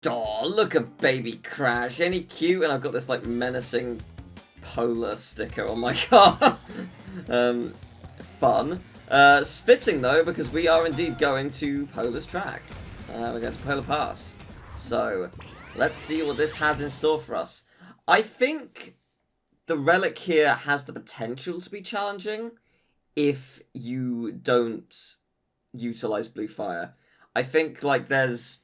Oh, look at baby Crash. Ain't he cute? And I've got this like menacing polar sticker on my car. Fun. It's fitting though, because we are indeed going to Polar's track. We're going to Polar Pass. So, let's see what this has in store for us. I think the relic here has the potential to be challenging if you don't utilize blue fire. I think like there's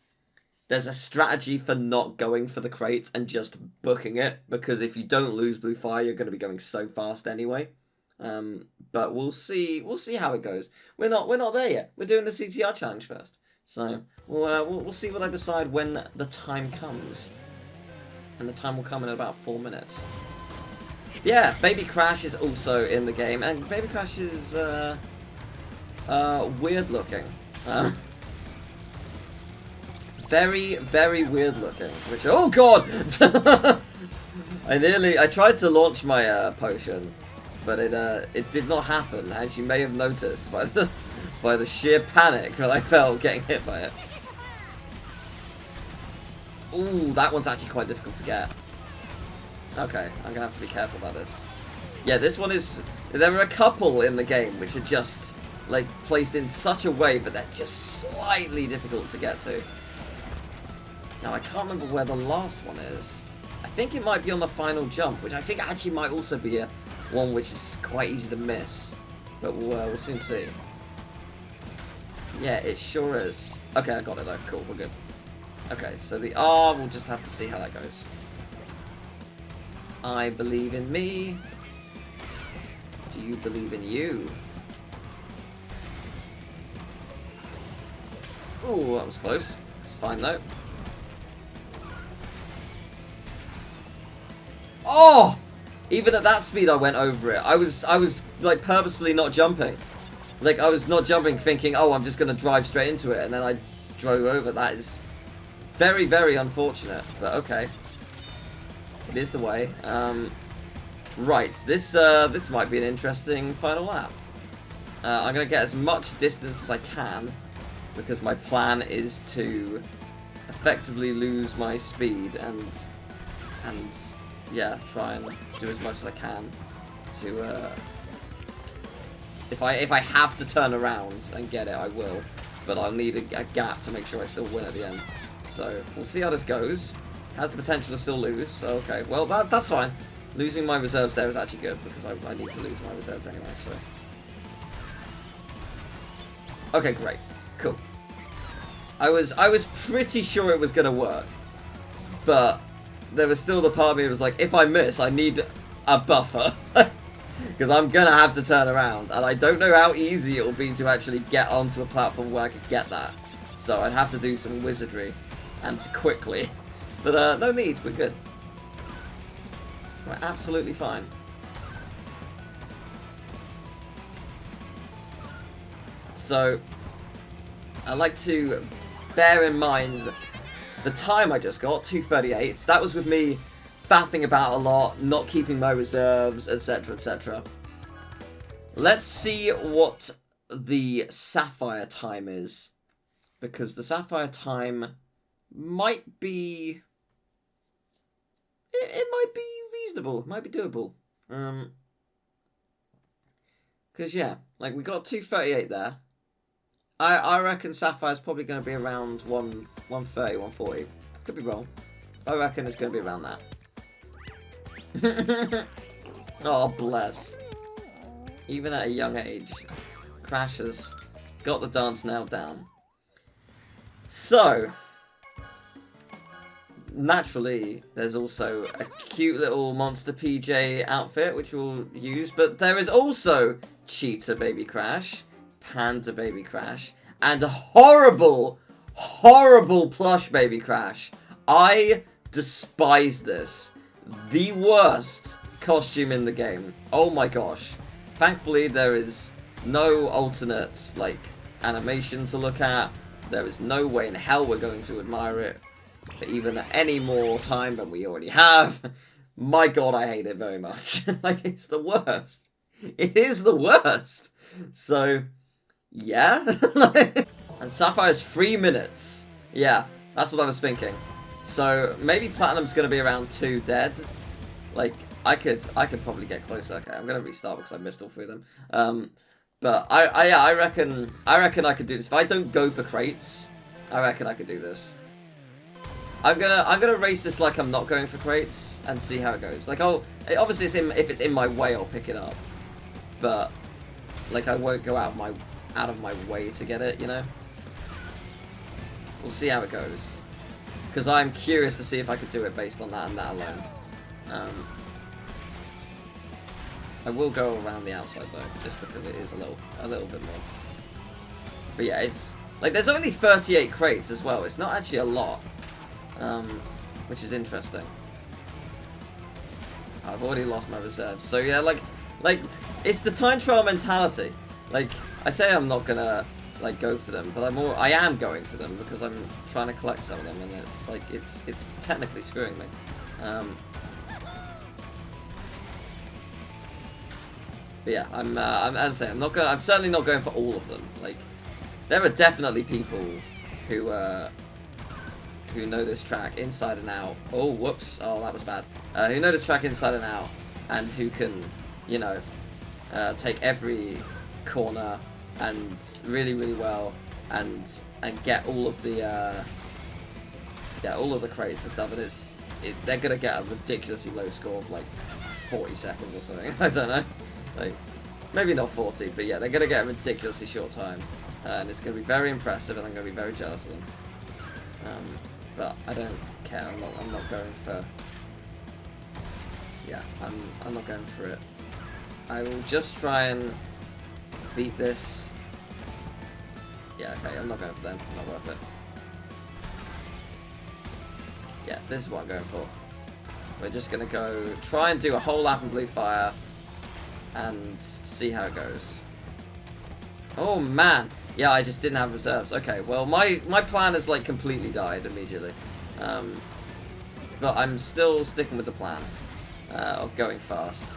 a strategy for not going for the crates and just booking it, because if you don't lose blue fire, you're going to be going so fast anyway. But we'll see how it goes. We're not there yet. We're doing the CTR challenge first, so we'll see what I decide when the time comes, and the time will come in about 4 minutes. Yeah, Baby Crash is also in the game, and Baby Crash is weird looking. Very, very weird looking. Which, oh god! I tried to launch my potion, but it did not happen, as you may have noticed by the sheer panic that I felt getting hit by it. Ooh, that one's actually quite difficult to get. Okay, I'm gonna have to be careful about this. Yeah, this one is. There are a couple in the game which are just like placed in such a way, but they're just slightly difficult to get to. Now, I can't remember where the last one is. I think it might be on the final jump, which I think actually might also be one which is quite easy to miss. But we'll soon see. Yeah, it sure is. Okay, I got it though. Cool, we're good. Okay, so the R, we'll just have to see how that goes. I believe in me. Do you believe in you? Ooh, that was close. It's fine though. Oh! Even at that speed I went over it. I was like purposefully not jumping. Like I was not jumping thinking, oh, I'm just going to drive straight into it, and then I drove over. That is very, very unfortunate, but okay. It is the way. Right, this might be an interesting final lap. I'm going to get as much distance as I can, because my plan is to effectively lose my speed and yeah, try and do as much as I can to if I have to turn around and get it, I will, but I'll need a gap to make sure I still win at the end. So we'll see how this goes. Has the potential to still lose. Okay, well that's fine. Losing my reserves there is actually good, because I need to lose my reserves anyway. So okay, great, cool. I was pretty sure it was gonna work, but there was still the part of me that was like, if I miss, I need a buffer. Because I'm going to have to turn around. And I don't know how easy it will be to actually get onto a platform where I could get that. So I'd have to do some wizardry. And quickly. But no need, we're good. We're absolutely fine. So, I like to bear in mind the time I just got, 2:38. That was with me faffing about a lot, not keeping my reserves, etc, etc. Let's see what the Sapphire time is, because the Sapphire time might be... It might be reasonable, it might be doable. Because yeah, like we got 2:38 there. I reckon Sapphire's probably going to be around 130, 140. Could be wrong. I reckon it's going to be around that. Oh, bless. Even at a young age, Crash has got the dance nailed down. So, naturally, there's also a cute little Monster PJ outfit, which we'll use. But there is also Cheetah Baby Crash, Panda Baby Crash, and a horrible, horrible plush Baby Crash. I despise this. The worst costume in the game. Oh my gosh. Thankfully, there is no alternate, like, animation to look at. There is no way in hell we're going to admire it for even any more time than we already have. My god, I hate it very much. Like, it's the worst. It is the worst. So... yeah. And Sapphire's 3 minutes. Yeah, that's what I was thinking. So maybe Platinum's going to be around 2 dead. Like, I could probably get closer. Okay, I'm going to restart because I missed all 3 of them. But I reckon I could do this. If I don't go for crates, I reckon I could do this. I'm gonna race this like I'm not going for crates and see how it goes. Like, obviously if it's in my way, I'll pick it up. But like, I won't go out of my way to get it, you know? We'll see how it goes. Because I'm curious to see if I could do it based on that and that alone. I will go around the outside though, just because it is a little bit more. But yeah, it's like there's only 38 crates as well. It's not actually a lot, which is interesting. I've already lost my reserves, so yeah, like it's the time trial mentality. Like, I say I'm not gonna like go for them, but I am going for them because I'm trying to collect some of them, and it's like it's technically screwing me. But yeah, I'm as I say, I'm certainly not going for all of them. Like, there are definitely people who know this track inside and out. Oh, whoops! Oh, that was bad. Who know this track inside and out, and who can, you know, take every corner and really well, and get all of the crates and stuff. And they're gonna get a ridiculously low score of like 40 seconds or something. I don't know. Like, maybe not 40, but yeah, they're going to get a ridiculously short time. And it's going to be very impressive, and I'm going to be very jealous of them. But I don't care. I'm not going for... Yeah, I'm not going for it. I will just try and beat this. Yeah, okay, I'm not going for them. Not worth it. Yeah, this is what I'm going for. We're just going to go try and do a whole lap in blue fire and see how it goes. Oh man, yeah, I just didn't have reserves. Okay, well my plan has like completely died immediately, but I'm still sticking with the plan of going fast.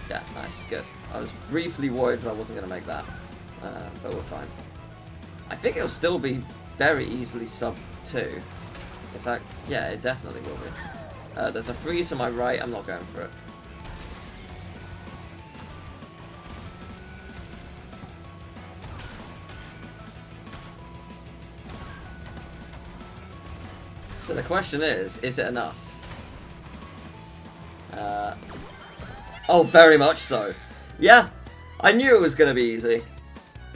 Yeah, nice, good. I was briefly worried that I wasn't going to make that, but we're fine. I think it'll still be very easily sub 2. In fact, yeah, it definitely will be. There's a freeze to my right, I'm not going for it. So the question is it enough? Oh, very much so. Yeah, I knew it was going to be easy.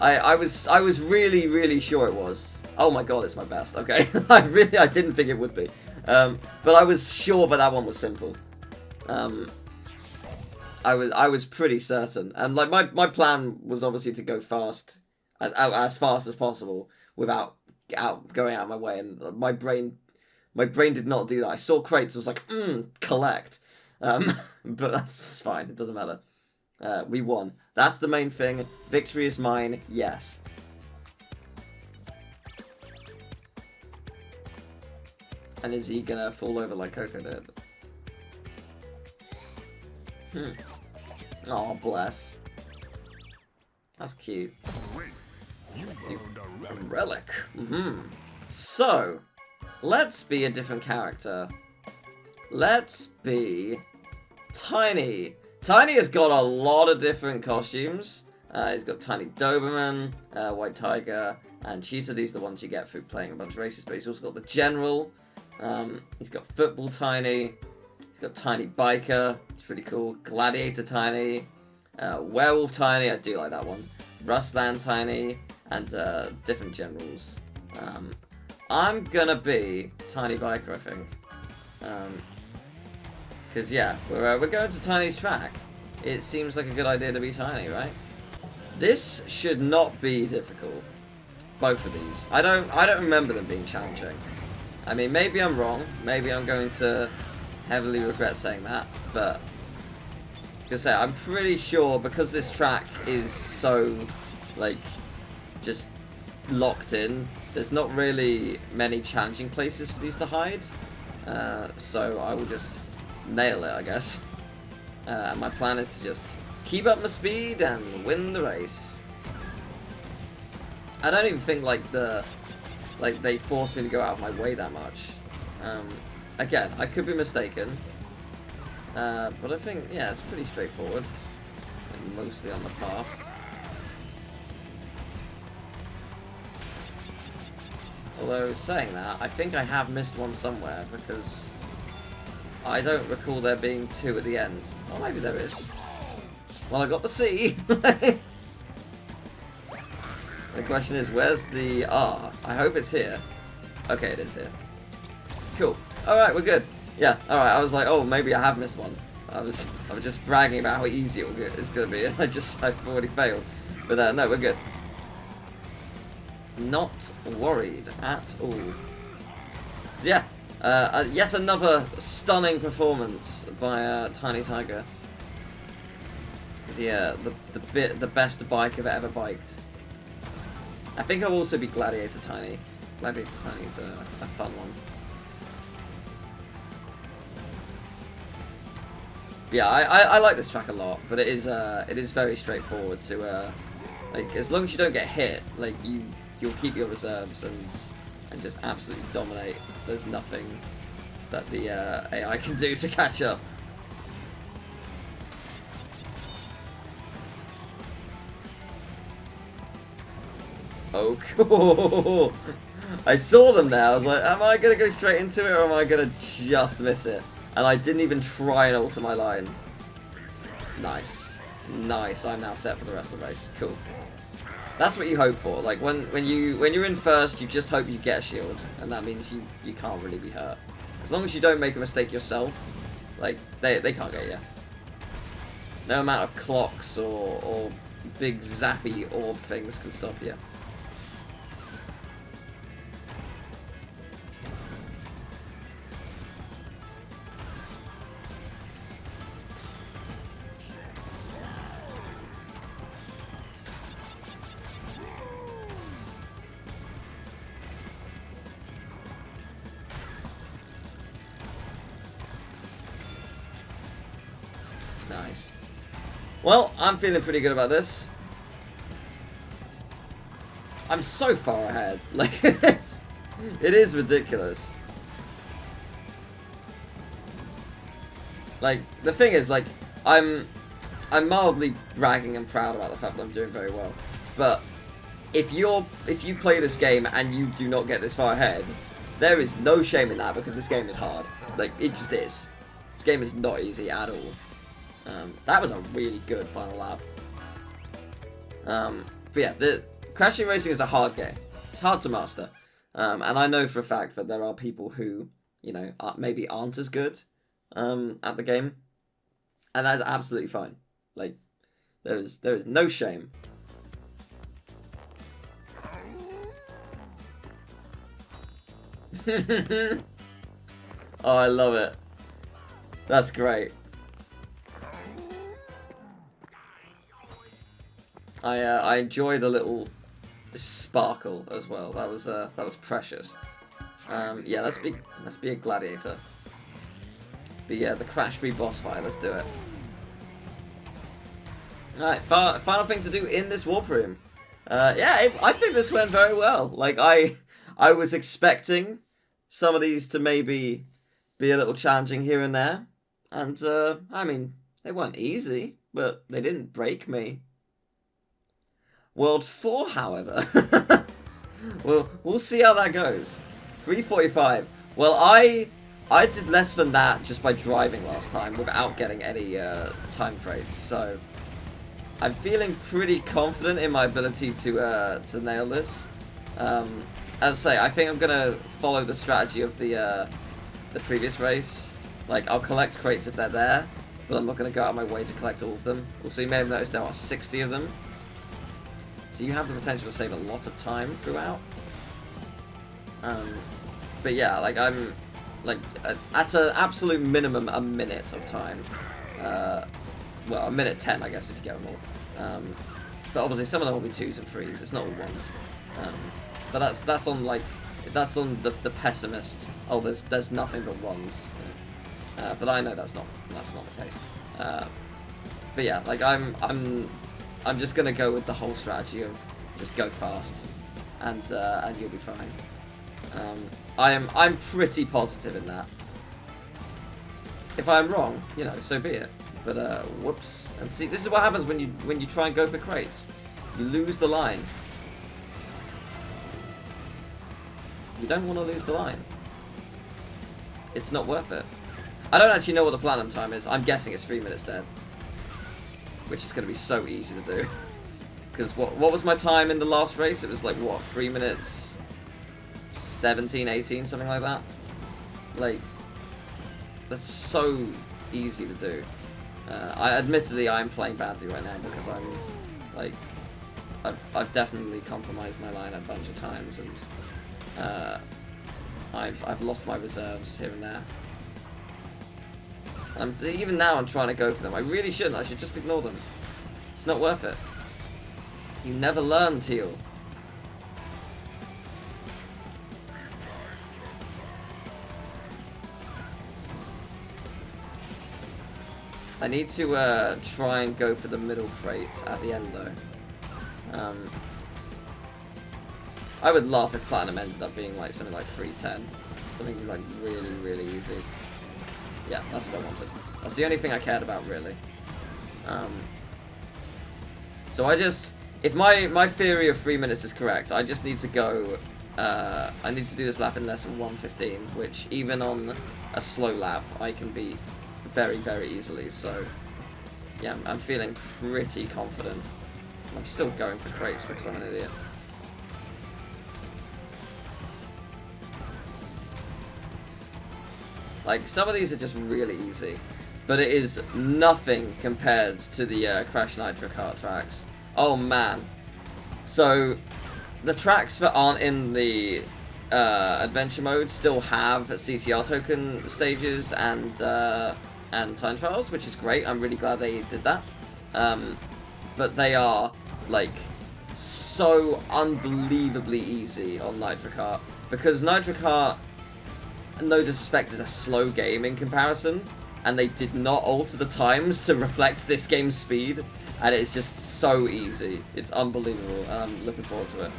I was really sure it was. Oh my god, it's my best. Okay, I didn't think it would be. But I was sure that one was simple. I was pretty certain, and like my plan was obviously to go fast, as fast as possible without going out of my way, and my brain did not do that. I saw crates, I was like, collect, but that's fine. It doesn't matter. We won. That's the main thing. Victory is mine. Yes. And is he gonna fall over like Coco did? Oh, bless. That's cute. A relic. So, let's be a different character. Let's be Tiny. Tiny has got a lot of different costumes. He's got Tiny Doberman, White Tiger, and Cheetah. These are the ones you get through playing a bunch of races, but he's also got the General. He's got Football Tiny, he's got Tiny Biker, it's pretty cool, Gladiator Tiny, Werewolf Tiny, I do like that one, Rustland Tiny, and different generals. I'm gonna be Tiny Biker, I think. Because yeah, we're going to Tiny's track. It seems like a good idea to be Tiny, right? This should not be difficult. Both of these. I don't remember them being challenging. I mean, maybe I'm wrong. Maybe I'm going to heavily regret saying that, but just say I'm pretty sure because this track is so like just locked in. There's not really many challenging places for these to hide, so I will just nail it, I guess. My plan is to just keep up my speed and win the race. I don't even think like the like they force me to go out of my way that much. Again, I could be mistaken, but I think, yeah, it's pretty straightforward, and mostly on the path. Although, saying that, I think I have missed one somewhere, because I don't recall there being two at the end. Oh, maybe there is. Well, I got the C! The question is, where's the R? I hope it's here. Okay, it is here. Cool. Alright, we're good. Yeah, alright, I was like, oh, maybe I have missed one. I was just bragging about how easy it's going to be, and I've already failed. But no, we're good. Not worried at all. So yeah, yet another stunning performance by Tiny Tiger. The best bike I've ever biked. I think I'll also be Gladiator Tiny. Gladiator Tiny is a fun one. Yeah, I like this track a lot, but it is very straightforward to like, as long as you don't get hit, like you'll keep your reserves and just absolutely dominate. There's nothing that the AI can do to catch up. Oh, cool. I saw them there. I was like, am I going to go straight into it or am I going to just miss it? And I didn't even try and alter my line. Nice. Nice. I'm now set for the rest of the race. Cool. That's what you hope for. Like, when you're in first, you just hope you get a shield. And that means you can't really be hurt. As long as you don't make a mistake yourself, like, they can't get you. No amount of clocks or big zappy orb things can stop you. Nice. Well, I'm feeling pretty good about this. I'm so far ahead. Like, it is ridiculous. Like, the thing is, like, I'm mildly bragging and proud about the fact that I'm doing very well. But if you play this game and you do not get this far ahead, there is no shame in that because this game is hard. Like, it just is. This game is not easy at all. That was a really good final lap. But yeah, the Crashing Racing is a hard game. It's hard to master. And I know for a fact that there are people who, you know, maybe aren't as good at the game. And that's absolutely fine. Like, there is no shame. Oh, I love it. That's great. I enjoy the little sparkle as well. That was precious. Yeah, let's be a gladiator. But yeah, the crash-free boss fight. Let's do it. All right, final thing to do in this warp room. Yeah, I think this went very well. Like I was expecting some of these to maybe be a little challenging here and there, and I mean they weren't easy, but they didn't break me. World 4, however, we'll see how that goes. 3:45. Well, I did less than that just by driving last time without getting any time crates, so I'm feeling pretty confident in my ability to nail this. As I say, I think I'm gonna follow the strategy of the previous race. Like, I'll collect crates if they're there, but I'm not gonna go out of my way to collect all of them. Also, you may have noticed there are 60 of them. So you have the potential to save a lot of time throughout. But yeah, like I'm like at an absolute minimum a minute of time. Well, a minute 10, I guess, if you get them all. But obviously some of them will be 2s and 3s. It's not all 1s. But that's on like the pessimist. Oh, there's nothing but 1s. But I know that's not the case. But yeah, like I'm just gonna go with the whole strategy of just go fast, and you'll be fine. I'm pretty positive in that. If I'm wrong, you know, so be it. But whoops. And see, this is what happens when you try and go for crates. You lose the line. You don't want to lose the line. It's not worth it. I don't actually know what the platinum time is. I'm guessing it's 3 minutes dead. Which is going to be so easy to do. Because what was my time in the last race? It was like, what, 3 minutes 17, 18, something like that? Like, that's so easy to do. Admittedly, I'm playing badly right now because I'm, like, I've definitely compromised my line a bunch of times, and I've lost my reserves here and there. Even now I'm trying to go for them. I really shouldn't. I should just ignore them. It's not worth it. You never learn, Teal. I need to try and go for the middle crate at the end, though. I would laugh if Platinum ended up being like something like 310. Something like really, really easy. Yeah, that's what I wanted. That's the only thing I cared about, really. So I just... If my theory of 3 minutes is correct, I just need to go... I need to do this lap in less than 1:15, which even on a slow lap, I can beat very, very easily. So, yeah, I'm feeling pretty confident. I'm still going for crates because I'm an idiot. Like, some of these are just really easy, but it is nothing compared to the Crash Nitro Kart tracks. Oh man. So, the tracks that aren't in the adventure mode still have CTR token stages and time trials, which is great. I'm really glad they did that. But they are, like, so unbelievably easy on Nitro Kart, because Nitro Kart, no disrespect, is a slow game in comparison, and they did not alter the times to reflect this game's speed, and it's just so easy. It's unbelievable, and I'm looking forward to it.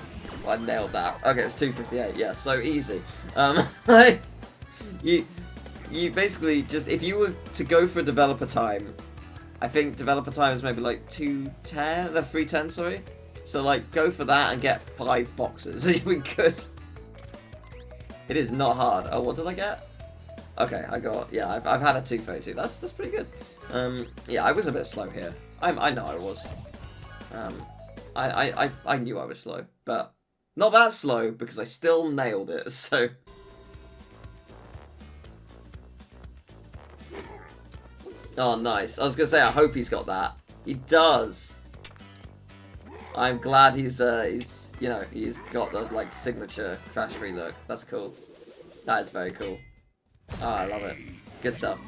I nailed that. Okay, it's 2:58. Yeah, so easy. You basically just, if you were to go for developer time, I think developer time is maybe like 310, sorry. So like, go for that and get 5 boxes. You'll be good. It is not hard. Oh, what did I get? Okay, I got, yeah, I've had a 232. That's pretty good. Yeah, I was a bit slow here. I know I was. I knew I was slow, but not that slow because I still nailed it. So. Oh, nice. I was gonna say, I hope he's got that. He does. I'm glad he's you know, he's got the, like, signature crash-free look. That's cool. That is very cool. Oh, I love it. Good stuff.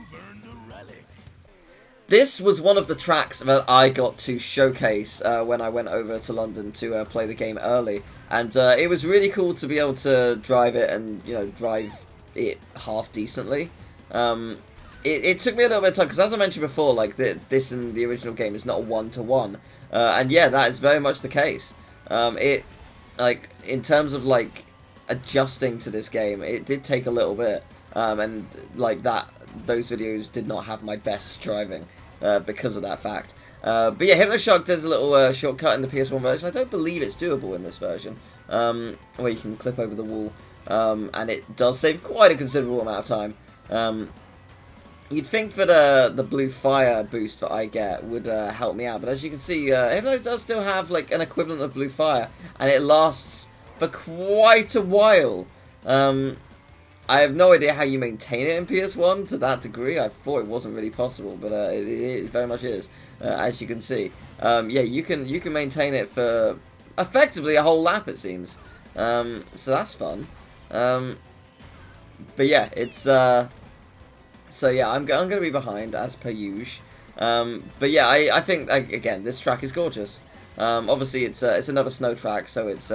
This was one of the tracks that I got to showcase when I went over to London to play the game early. And it was really cool to be able to drive it and, you know, drive it half decently. It took me a little bit of time, because as I mentioned before, like, this in the original game is not a one-to-one. And yeah, that is very much the case. Like, in terms of, like, adjusting to this game, it did take a little bit. And, like, those videos did not have my best driving because of that fact. But yeah, Hypnoshock does a little shortcut in the PS1 version. I don't believe it's doable in this version, where you can clip over the wall. And it does save quite a considerable amount of time. You'd think that the blue fire boost that I get would help me out, but as you can see, even though it does still have like an equivalent of blue fire, and it lasts for quite a while, I have no idea how you maintain it in PS1 to that degree. I thought it wasn't really possible, but it very much is, as you can see. Yeah, you can maintain it for effectively a whole lap, it seems. So that's fun. But yeah, it's so yeah, I'm going to be behind, as per usual. But yeah, I think, again, this track is gorgeous. Obviously, it's another snow track, so it's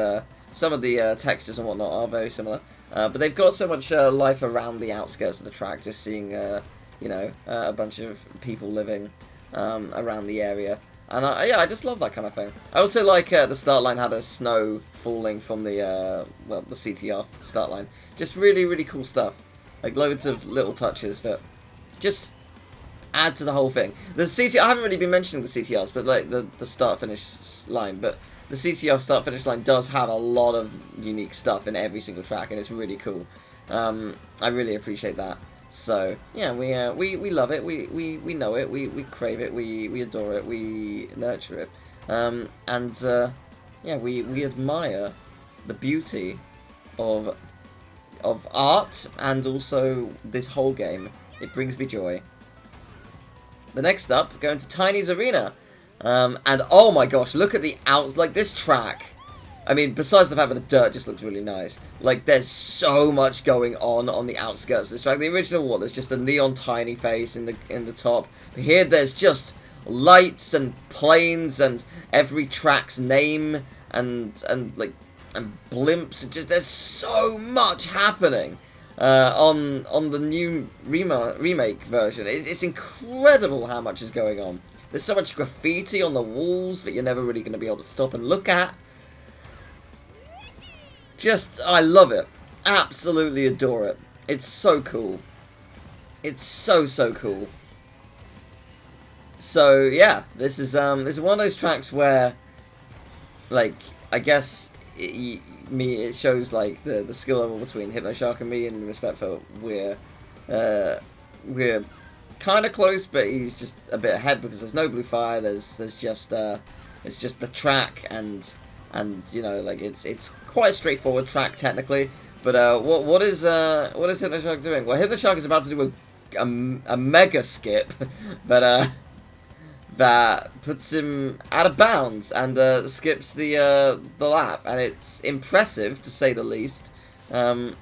some of the textures and whatnot are very similar. But they've got so much life around the outskirts of the track, just seeing, you know, a bunch of people living around the area. And yeah, I just love that kind of thing. I also like the start line had a snow falling from the well, the CTR start line. Just really, really cool stuff. Like loads of little touches that just add to the whole thing. The CTR, I haven't really been mentioning the CTRs, but like the start-finish line, but the CTR start-finish line does have a lot of unique stuff in every single track, and it's really cool. I really appreciate that. So yeah, we love it. We know it. We crave it. We adore it. We nurture it. Yeah, we admire the beauty of art and also this whole game. It brings me joy. The next up, going to Tiny's Arena. And oh my gosh, look at the like this track. I mean, besides the fact that the dirt just looks really nice, like there's so much going on the outskirts of this track. The original one, there's just a neon Tiny face in the top. But here there's just lights and planes and every track's name and blimps. Just there's so much happening on the new remake version. It's incredible how much is going on. There's so much graffiti on the walls that you're never really going to be able to stop and look at. Just, I love it. Absolutely adore it. It's so cool. It's so cool. So yeah, this is one of those tracks where, like, I guess it shows like the skill level between Hypnoshark and me in respect for we're kind of close, but he's just a bit ahead because there's no blue fire. There's just the track and you know, like it's quite a straightforward track technically. But what is Hypnoshark doing? Well, Hypnoshark is about to do a mega skip that puts him out of bounds and skips the lap, and it's impressive to say the least. Yeah,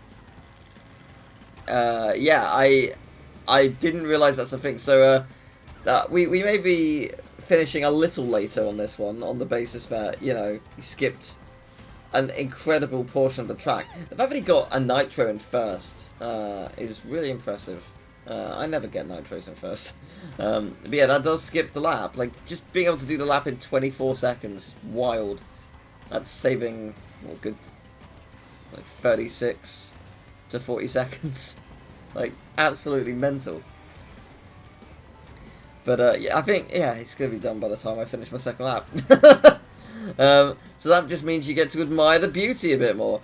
I didn't realize that's a thing. So we may be finishing a little later on this one on the basis that, you know, he skipped an incredible portion of the track. The fact that he got a nitro in first is really impressive. I never get nitros in first. But yeah, that does skip the lap. Like, just being able to do the lap in 24 seconds is wild. That's saving, well, good, like 36 to 40 seconds. Like, absolutely mental. But yeah, I think, yeah, it's going to be done by the time I finish my second lap. So that just means you get to admire the beauty a bit more.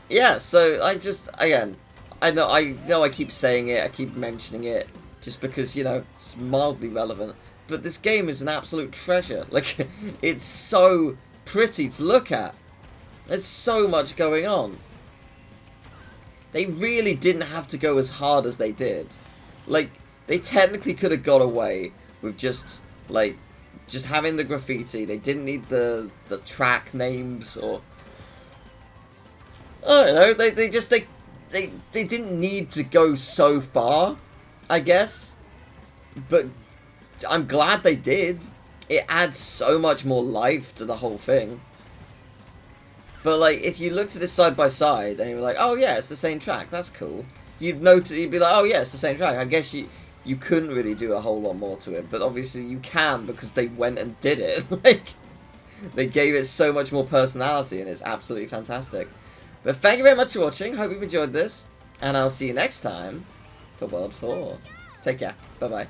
Yeah, so I just, again, I know I keep saying it, I keep mentioning it, just because, you know, it's mildly relevant. But this game is an absolute treasure. Like, it's so pretty to look at. There's so much going on. They really didn't have to go as hard as they did. Like, they technically could have got away with just having the graffiti. They didn't need the track names or, I don't know. They didn't need to go so far, I guess. But I'm glad they did. It adds so much more life to the whole thing. But like, if you looked at it side by side and you were like, oh yeah, it's the same track, that's cool. You'd be like, oh yeah, it's the same track. I guess you couldn't really do a whole lot more to it, but obviously you can because they went and did it. Like, they gave it so much more personality, and it's absolutely fantastic. But thank you very much for watching. Hope you've enjoyed this, and I'll see you next time for World 4. Take care. Bye bye.